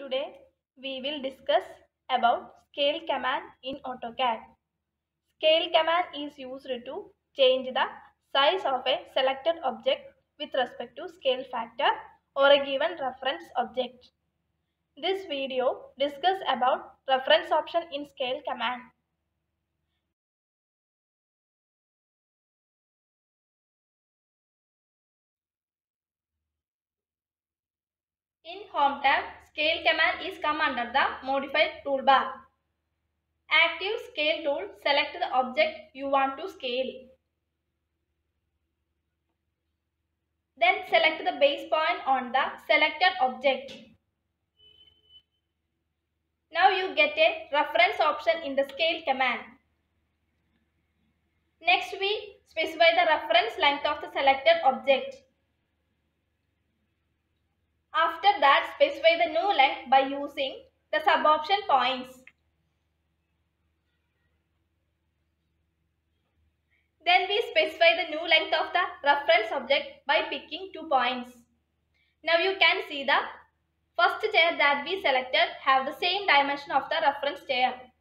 Today we will discuss about scale command in AutoCAD. Scale command is used to change the size of a selected object with respect to scale factor or a given reference object. This video discusses about reference option in scale command. In Home tab, scale command is come under the modified toolbar. Active scale tool, select the object you want to scale. Then select the base point on the selected object. Now you get a reference option in the scale command. Next we specify the reference length of the selected object. After that specify the new length by using the sub-option points. Then we specify the new length of the reference object by picking 2 points. Now you can see the first chair that we selected have the same dimension of the reference chair.